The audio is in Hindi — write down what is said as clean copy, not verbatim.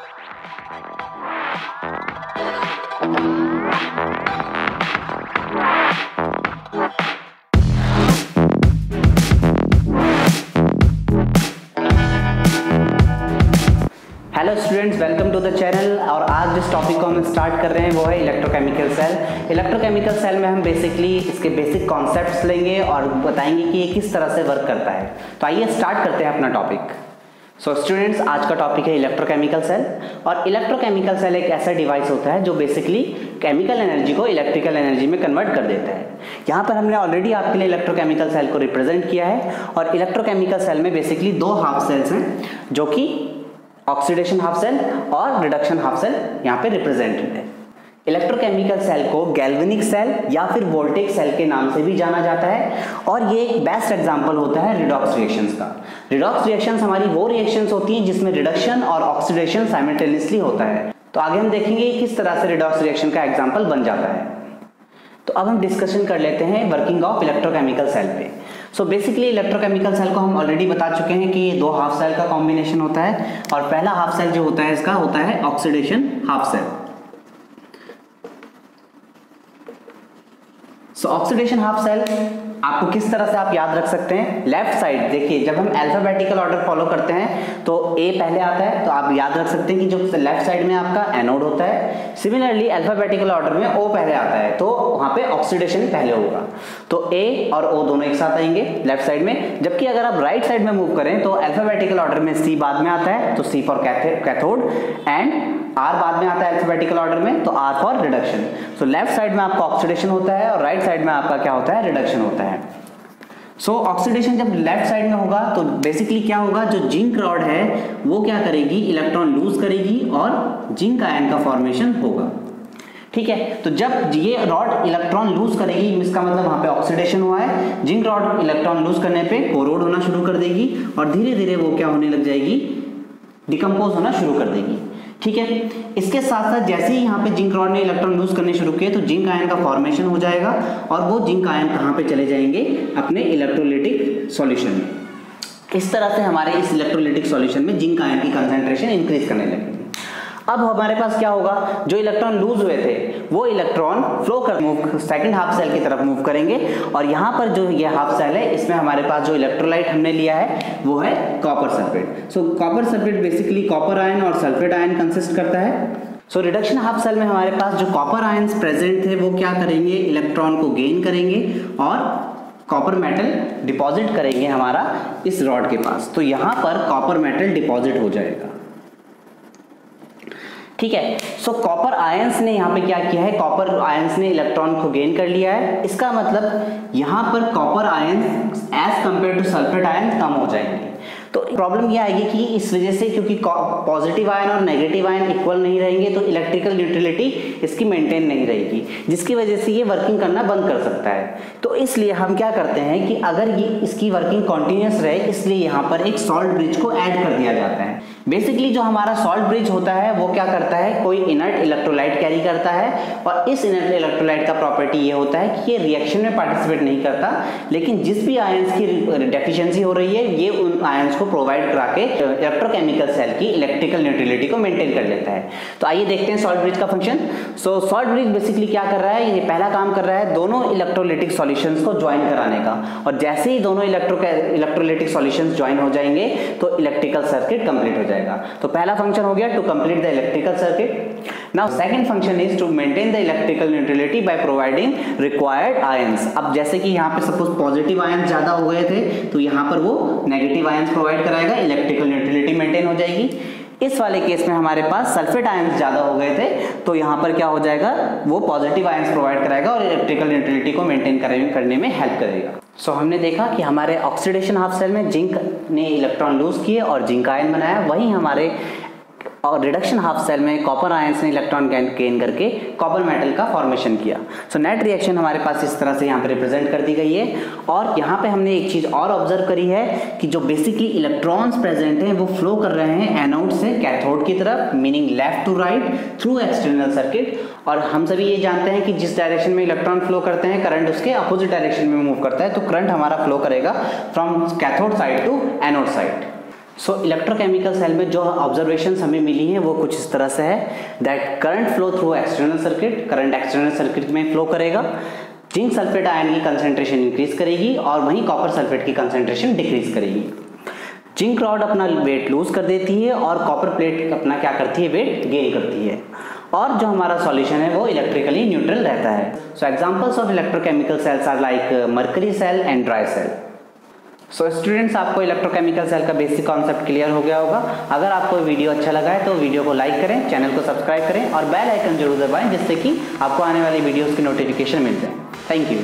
Hello students, welcome to the channel. और आज जिस टॉपिक को हम स्टार्ट कर रहे हैं वो है इलेक्ट्रोकेमिकल सेल। इलेक्ट्रोकेमिकल सेल में हम बेसिकली इसके बेसिक कॉन्सेप्ट्स लेंगे और बताएंगे कि ये किस तरह से वर्क करता है। तो आइए स्टार्ट करते हैं अपना टॉपिक। सो स्टूडेंट्स, आज का टॉपिक है इलेक्ट्रोकेमिकल सेल। और इलेक्ट्रोकेमिकल सेल एक ऐसा डिवाइस होता है जो बेसिकली केमिकल एनर्जी को इलेक्ट्रिकल एनर्जी में कन्वर्ट कर देता है। यहाँ पर हमने ऑलरेडी आपके लिए इलेक्ट्रोकेमिकल सेल को रिप्रेजेंट किया है। और इलेक्ट्रोकेमिकल सेल में बेसिकली दो हाफ सेल्स हैं, जो कि ऑक्सीडेशन हाफ सेल और रिडक्शन हाफ सेल यहाँ पे रिप्रेजेंटेड है। इलेक्ट्रोकेमिकल सेल को गैल्वेनिक सेल या फिर वोल्टेक सेल के नाम से भी जाना जाता है। और ये एक बेस्ट एग्जांपल होता है रिडॉक्स रिएक्शंस का। रिडॉक्स रिएक्शंस हमारी वो रिएक्शंस होती हैं जिसमें रिडक्शन और ऑक्सीडेशन साइमल्टेनियसली होता है। तो आगे हम देखेंगे किस तरह से रिडॉक्स रिएक्शन का एग्जाम्पल बन जाता है। तो अब हम डिस्कशन कर लेते हैं वर्किंग ऑफ इलेक्ट्रोकेमिकल सेल पे। सो बेसिकली इलेक्ट्रोकेमिकल सेल को हम ऑलरेडी बता चुके हैं कि ये दो हाफ सेल का कॉम्बिनेशन होता है। और पहला हाफ सेल जो होता है इसका होता है oxidation half cell. So oxidation half cell आपको किस तरह से आप याद रख सकते हैं। लेफ्ट साइड देखिए, जब हम अल्फाबेटिकल ऑर्डर फॉलो करते हैं तो ए पहले आता है, तो आप याद रख सकते हैं कि जो लेफ्ट साइड में आपका एनोड होता है। सिमिलरली अल्फाबेटिकल ऑर्डर में ओ पहले आता है, तो वहां पे ऑक्सीडेशन पहले होगा। तो ए और ओ दोनों एक साथ आएंगे लेफ्ट साइड में। जबकि अगर आप राइट साइड में मूव करें तो अल्फाबेटिकल ऑर्डर में सी बाद में आता है, तो C for cathode, and R बाद में आता है अल्फाबेटिकल ऑर्डर में, तो R for reduction. So left side में आपका ऑक्सीडेशन होता है और राइट साइड में आपका क्या होता है, रिडक्शन होता है। सो ऑक्सीडेशन जब लेफ्ट साइड में होगा तो बेसिकली क्या होगा, जो जिंक रॉड है वो क्या करेगी, इलेक्ट्रॉन लूज करेगी और जिंक आयन का फॉर्मेशन होगा। ठीक है, तो जब ये रॉड इलेक्ट्रॉन लूज करेगी, इसका मतलब वहां पे ऑक्सीडेशन हुआ है। जिंक रॉड इलेक्ट्रॉन लूज करने पे कोरोड होना शुरू कर देगी और धीरे धीरे वो क्या होने लग जाएगी, डिकम्पोज होना शुरू कर देगी। ठीक है, इसके साथ साथ जैसे ही यहाँ पे जिंक रॉड ने इलेक्ट्रॉन लूज करने शुरू किए तो जिंक आयन का फॉर्मेशन हो जाएगा और वो जिंक आयन कहाँ पे चले जाएंगे, अपने इलेक्ट्रोलाइटिक सॉल्यूशन में। इस तरह से हमारे इस इलेक्ट्रोलाइटिक सॉल्यूशन में जिंक आयन की कंसंट्रेशन इंक्रीज करने लगेगी। अब हमारे पास क्या होगा, जो इलेक्ट्रॉन लूज हुए थे वो इलेक्ट्रॉन फ्लो कर सेकंड हाफ सेल की तरफ मूव करेंगे। और यहाँ पर जो ये हाफ सेल है इसमें हमारे पास जो इलेक्ट्रोलाइट हमने लिया है वो है कॉपर सल्फेट। सो copper sulphate basically copper ion और सल्फेट आयन कंसिस्ट करता है। सो रिडक्शन हाफ सेल में हमारे पास जो कॉपर आयंस प्रेजेंट थे वो क्या करेंगे, इलेक्ट्रॉन को गेन करेंगे और कॉपर मेटल डिपॉजिट करेंगे हमारा इस रॉड के पास। तो यहाँ पर कॉपर मेटल डिपॉजिट हो जाएगा। ठीक है, सो कॉपर आयंस ने यहाँ पे क्या किया है, कॉपर आयंस ने इलेक्ट्रॉन को गेन कर लिया है। इसका मतलब यहाँ पर copper ions as compared to sulphate ions कम हो जाएंगे। तो प्रॉब्लम ये आएगी कि इस वजह से, क्योंकि पॉजिटिव आयन और नेगेटिव आयन इक्वल नहीं रहेंगे तो इलेक्ट्रिकल न्यूट्रलिटी इसकी मेंटेन नहीं रहेगी, जिसकी वजह से ये वर्किंग करना बंद कर सकता है। तो इसलिए हम क्या करते हैं कि अगर ये इसकी वर्किंग कॉन्टिन्यूस रहे, इसलिए यहाँ पर एक सॉल्ट ब्रिज को ऐड कर दिया जाता है। बेसिकली जो हमारा सॉल्ट ब्रिज होता है वो क्या करता है, कोई इनर्ट इलेक्ट्रोलाइट कैरी करता है। और इस इनर्ट इलेक्ट्रोलाइट का प्रॉपर्टी ये होता है कि ये रिएक्शन में पार्टिसिपेट नहीं करता, लेकिन जिस भी आयंस की डेफिशिएंसी हो रही है ये उन आयंस को प्रोवाइड करा के इलेक्ट्रोकेमिकल सेल की इलेक्ट्रिकल न्यूट्रलिटी को मेंटेन कर लेता है। तो आइए देखते हैं सॉल्ट ब्रिज का फंक्शन। सो सॉल्ट ब्रिज बेसिकली क्या कर रहा है, ये पहला काम कर रहा है दोनों इलेक्ट्रोलाइटिक सॉल्यूशंस को ज्वाइन कराने का। और जैसे ही दोनों इलेक्ट्रोलाइटिक सॉल्यूशंस ज्वाइन हो जाएंगे तो इलेक्ट्रिकल सर्किट कंप्लीट हो जाएगा। तो पहला फंक्शन हो गया to complete the electrical circuit. Now second function is to maintain the electrical neutrality by providing required ions. अब जैसे कि यहाँ पे सपोज पॉजिटिव आयंस ज्यादा हो गए थे तो यहाँ पर वो नेगेटिव आयंस प्रोवाइड कराएगा, इलेक्ट्रिकल न्यूट्रलिटी मेंटेन हो जाएगी। इस वाले केस में हमारे पास सल्फेट आयंस ज्यादा हो गए थे तो यहाँ पर क्या हो जाएगा, वो पॉजिटिव आयंस प्रोवाइड कराएगा और इलेक्ट्रिकल न्यूट्रलिटी को मेंटेन करने में हेल्प करेगा। सो हमने देखा कि हमारे ऑक्सीडेशन हाफ सेल में जिंक ने इलेक्ट्रॉन लूज किए और जिंक आयन बनाया, वहीं हमारे और रिडक्शन हाफ सेल में कॉपर आयंस ने इलेक्ट्रॉन गेन करके कॉपर मेटल का फॉर्मेशन किया। सो नेट रिएक्शन हमारे पास इस तरह से यहाँ पे रिप्रेजेंट कर दी गई है। और यहाँ पे हमने एक चीज और ऑब्जर्व करी है कि जो बेसिकली इलेक्ट्रॉन्स प्रेजेंट हैं वो फ्लो कर रहे हैं एनोड से कैथोड की तरफ, meaning left to right through external circuit. और हम सभी ये जानते हैं कि जिस डायरेक्शन में इलेक्ट्रॉन फ्लो करते हैं करंट उसके अपोजिट डायरेक्शन में मूव करता है, तो करंट हमारा फ्लो करेगा from cathode side to anode side. So electrochemical cell में जो ऑब्जर्वेशंस हमें मिली हैं वो कुछ इस तरह से है that current flow through external circuit, current external circuit में फ्लो करेगा, जिंक सल्फेट आयन की कंसंट्रेशन इंक्रीज करेगी और वहीं कॉपर सल्फेट की कंसंट्रेशन डिक्रीज करेगी। जिंक रॉड अपना वेट लूज कर देती है और कॉपर प्लेट अपना क्या करती है, वेट गेन करती है, और जो हमारा सॉल्यूशन है वो इलेक्ट्रिकली न्यूट्रल रहता है। So examples of electrochemical cells are like mercury cell and dry cell. So students, आपको इलेक्ट्रोकेमिकल सेल का बेसिक कॉन्सेप्ट क्लियर हो गया होगा। अगर आपको वीडियो अच्छा लगा है तो वीडियो को लाइक करें, चैनल को सब्सक्राइब करें और बेल आइकन जरूर दबाएं जिससे कि आपको आने वाली वीडियोस की नोटिफिकेशन मिल जाए। Thank you.